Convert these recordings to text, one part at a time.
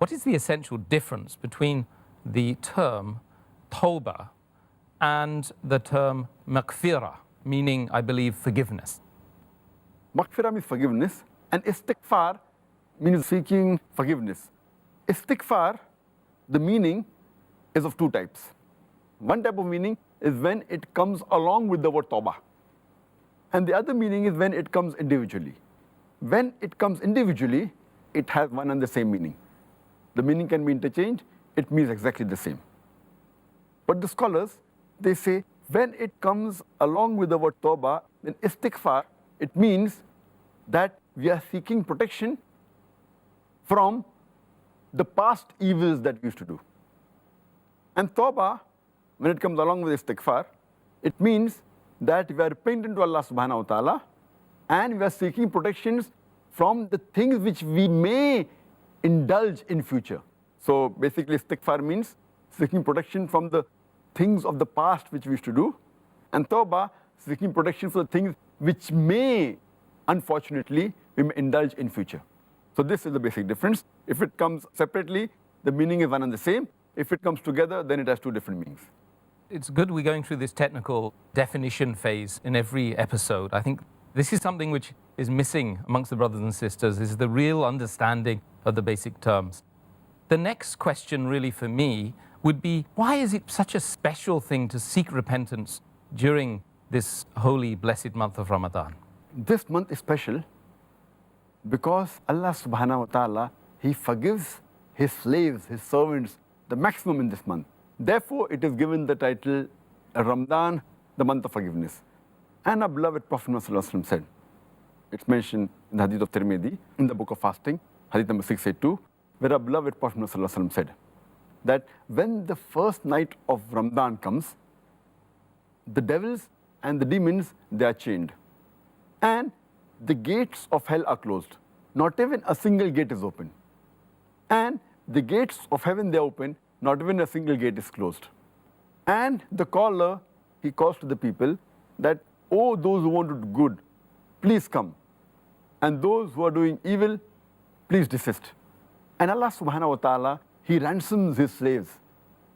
What is the essential difference between the term tawbah and the term maghfirah, meaning, I believe, forgiveness? Maghfirah means forgiveness, and istighfar means seeking forgiveness. Istighfar, the meaning is of two types. One type of meaning is when it comes along with the word tawbah. And the other meaning is when it comes individually. When it comes individually, it has one and the same meaning. The meaning can be interchanged, it means exactly the same. But the scholars, they say, when it comes along with the word tawbah, in istighfar, it means that we are seeking protection from the past evils that we used to do. And tawbah, when it comes along with istighfar, it means that we are repentant to Allah subhanahu wa ta'ala and we are seeking protections from the things which we may indulge in future. So basically istighfar means seeking protection from the things of the past which we used to do, and tawbah, seeking protection for the things which may, unfortunately, we may indulge in future. So this is the basic difference. If it comes separately, the meaning is one and the same. If it comes together, then it has two different meanings. It's good we're going through this technical definition phase in every episode. I think this is something which is missing amongst the brothers and sisters, is the real understanding of the basic terms. The next question really for me would be, why is it such a special thing to seek repentance during this holy, blessed month of Ramadan? This month is special because Allah subhanahu wa ta'ala, He forgives His slaves, His servants, the maximum in this month. Therefore, it is given the title Ramadan, the month of forgiveness. And our beloved Prophet Muhammad said, it's mentioned in the Hadith of Tirmidhi, in the book of fasting, Hadith number 682, where our beloved Prophet Muhammad said that when the first night of Ramadan comes, the devils and the demons, they are chained. And the gates of hell are closed. Not even a single gate is open. And the gates of heaven, they are open. Not even a single gate is closed. And the caller, he calls to the people that, oh, those who want to do good, please come. And those who are doing evil, please desist. And Allah subhanahu wa ta'ala, He ransoms His slaves.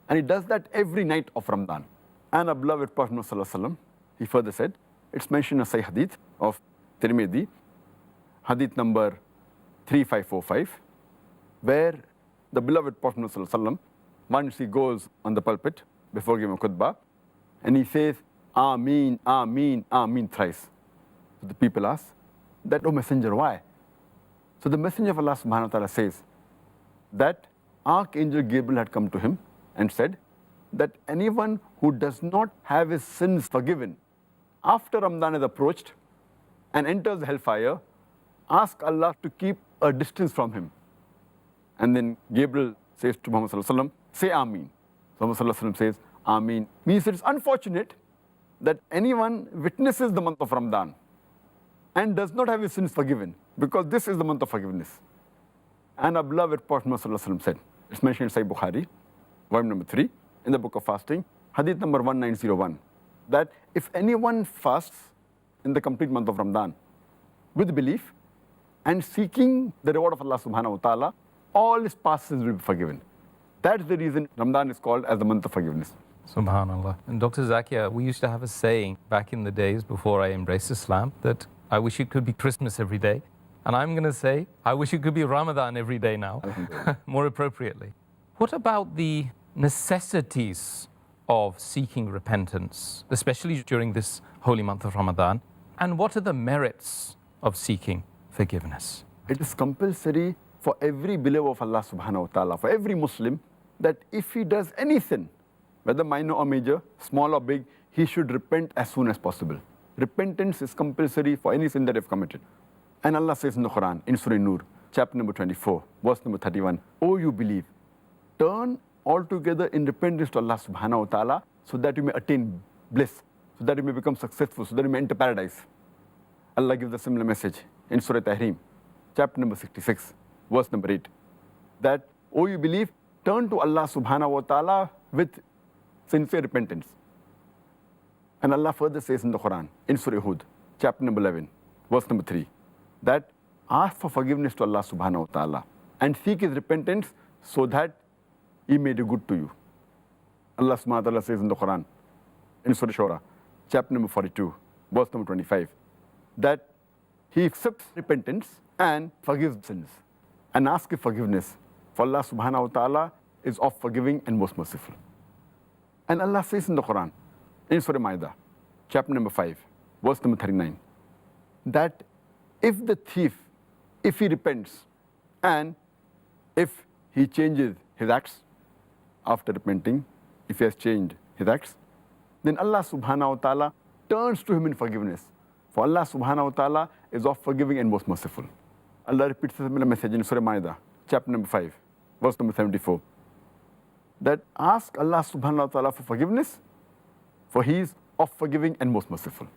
And He does that every night of Ramadan. And our beloved Prophet Muhammad, he further said, it's mentioned in a Sahih Hadith of Tirmidhi, Hadith number 3545, where the beloved Prophet Muhammad, once he goes on the pulpit before giving a khutbah, and he says, Ameen, Ameen, Ameen thrice. So the people ask, that, oh Messenger, why? So the Messenger of Allah subhanahu wa ta'ala says that Archangel Gabriel had come to him and said that anyone who does not have his sins forgiven after Ramadan is approached and enters the hellfire, ask Allah to keep a distance from him. And then Gabriel says to Muhammad sallallahu alaihi wasallam, say Ameen. So Muhammad sallallahu alaihi wasallam says Ameen. Means it is unfortunate that anyone witnesses the month of Ramadan and does not have his sins forgiven, because this is the month of forgiveness. And our beloved Prophet Muhammad sallallahu alaihi wasallam said, it's mentioned in Sahih Bukhari, volume number 3, in the book of fasting, Hadith number 1901, that if anyone fasts in the complete month of Ramadan with belief and seeking the reward of Allah subhanahu wa ta'ala, all his past sins will be forgiven. That's the reason Ramadan is called as the month of forgiveness. Subhanallah. And Dr. Zakia, we used to have a saying back in the days before I embraced Islam that I wish it could be Christmas every day. And I'm going to say, I wish it could be Ramadan every day now, more appropriately. What about the necessities of seeking repentance, especially during this holy month of Ramadan? And what are the merits of seeking forgiveness? It is compulsory for every believer of Allah subhanahu wa ta'ala, for every Muslim, that if he does any sin, whether minor or major, small or big, he should repent as soon as possible. Repentance is compulsory for any sin that you've committed. And Allah says in the Quran, in Surah Nur, chapter number 24, verse number 31, "O you believe, turn altogether in repentance to Allah subhanahu wa ta'ala so that you may attain bliss, so that you may become successful, so that you may enter paradise." Allah gives a similar message in Surah Tahrim, chapter number 66, verse number 8, that, "O you believe, turn to Allah subhanahu wa ta'ala with sincere repentance." And Allah further says in the Quran, in Surah Hud, chapter number 11, verse number 3, that ask for forgiveness to Allah subhanahu wa ta'ala and seek His repentance so that He may do good to you. Allah subhanahu wa ta'ala says in the Quran, in Surah Shura, chapter number 42, verse number 25, that He accepts repentance and forgives sins and asks for forgiveness. For Allah subhanahu wa ta'ala is of forgiving and most merciful. And Allah says in the Quran, in Surah Ma'idah, chapter number 5, verse number 39, that if the thief, if he repents and if he changes his acts after repenting, if he has changed his acts, then Allah subhanahu wa ta'ala turns to him in forgiveness. For Allah subhanahu wa ta'ala is of forgiving and most merciful. Allah repeats a similar message in Surah Ma'idah, chapter number 5, verse number 74, that ask Allah subhanahu wa ta'ala for forgiveness, for He is of forgiving and most merciful.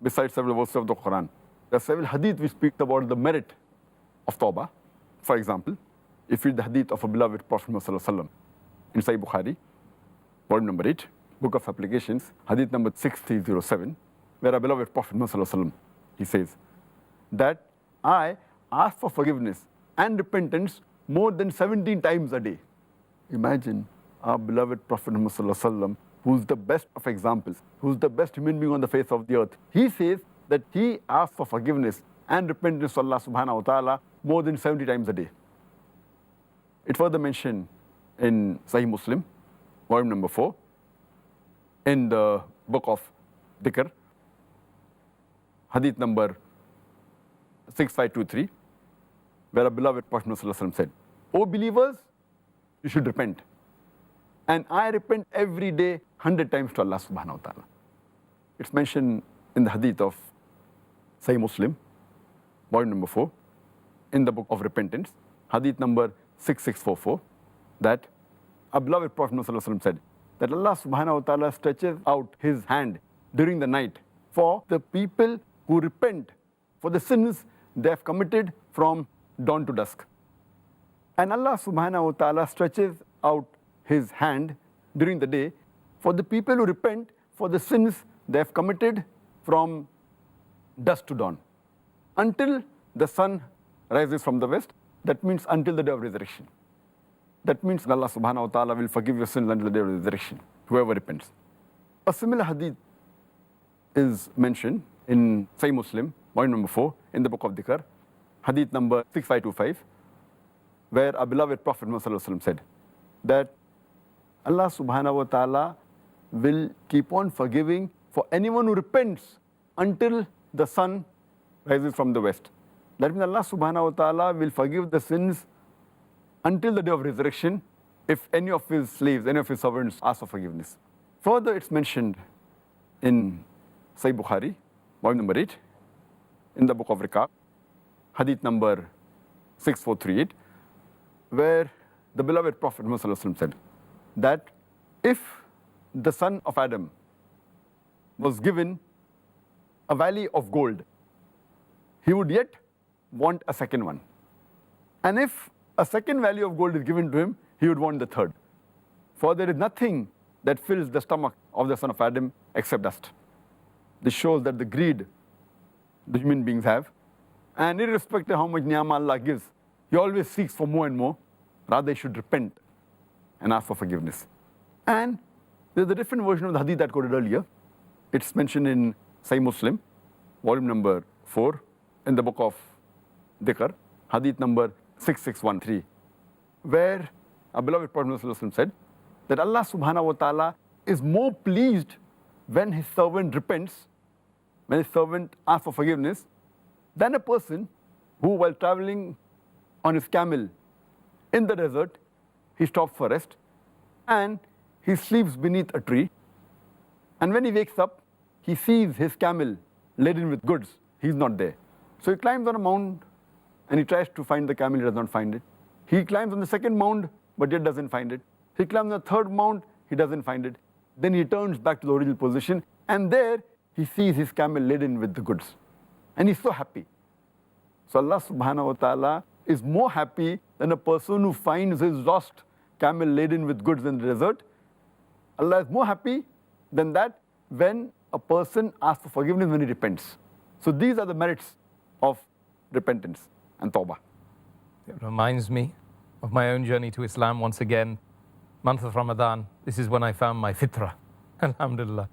Besides several verses of the Quran, there are several hadith which speak about the merit of tawbah. For example, if you read the hadith of a beloved Prophet Muhammad sallallahu alaihi wasallam in Sahih Bukhari, volume number 8, book of applications, hadith number 6307, where a beloved Prophet Muhammad sallallahu alaihi wasallam, he says that I ask for forgiveness and repentance more than 17 times a day. Imagine our beloved Prophet Muhammad sallallahu alaihi wasallam, who's the best of examples, who's the best human being on the face of the earth. He says that he asks for forgiveness and repentance to Allah subhanahu wa ta'ala more than 70 times a day. It further mentioned in Sahih Muslim, volume number 4, in the book of Dhikr, hadith number 6523, where a beloved Prophet Muhammad sallallahu alaihi wasallam said, O believers, you should repent. And I repent every day 100 times to Allah subhanahu wa ta'ala. It's mentioned in the hadith of Sahih Muslim, volume number 4, in the book of repentance, hadith number 6644, that our beloved Prophet Muhammad sallallahu alaihi wasallam said that Allah subhanahu wa ta'ala stretches out His hand during the night for the people who repent for the sins they have committed from dawn to dusk. And Allah subhanahu wa ta'ala stretches out His hand during the day for the people who repent for the sins they have committed from dusk to dawn, until the sun rises from the west. That means until the day of resurrection. That means Allah subhanahu wa ta'ala will forgive your sins until the day of resurrection, whoever repents. A similar hadith is mentioned in Sahih Muslim, volume number 4, in the book of Dhikr, hadith number 6525, where our beloved Prophet Muhammad sallallahu alaihi wasallam said that Allah subhanahu wa ta'ala will keep on forgiving for anyone who repents until the sun rises from the west. That means Allah subhanahu wa ta'ala will forgive the sins until the day of resurrection if any of His slaves, any of His servants ask for forgiveness. Further, it's mentioned in Sahih Bukhari, volume number 8, in the book of Riqaq, hadith number 6438, where the beloved Prophet Muhammad sallallahu alaihi wasallam said that if the son of Adam was given a valley of gold, he would yet want a second one. And if a second valley of gold is given to him, he would want the third. For there is nothing that fills the stomach of the son of Adam except dust. This shows that the greed the human beings have, and irrespective of how much ni'mah Allah gives, he always seeks for more and more. Rather, he should repent and ask for forgiveness. And there's a different version of the hadith that quoted earlier. It's mentioned in Sahih Muslim, volume number 4, in the book of Dhikr, hadith number 6613, where our beloved Prophet ﷺ said that Allah subhanahu wa ta'ala is more pleased when his servant repents, when his servant asks for forgiveness, than a person who, while traveling on his camel in the desert, he stops for rest and he sleeps beneath a tree. And when he wakes up, he sees his camel laden with goods. He's not there. So he climbs on a mound and he tries to find the camel, he does not find it. He climbs on the second mound, but yet doesn't find it. He climbs on the third mound, he doesn't find it. Then he turns back to the original position, and there he sees his camel laden with the goods. And he's so happy. So Allah subhanahu wa ta'ala is more happy than a person who finds his lost camel laden with goods in the desert. Allah is more happy than that when a person asks for forgiveness when he repents. So these are the merits of repentance and tawbah. It reminds me of my own journey to Islam once again. Month of Ramadan, this is when I found my fitrah. Alhamdulillah.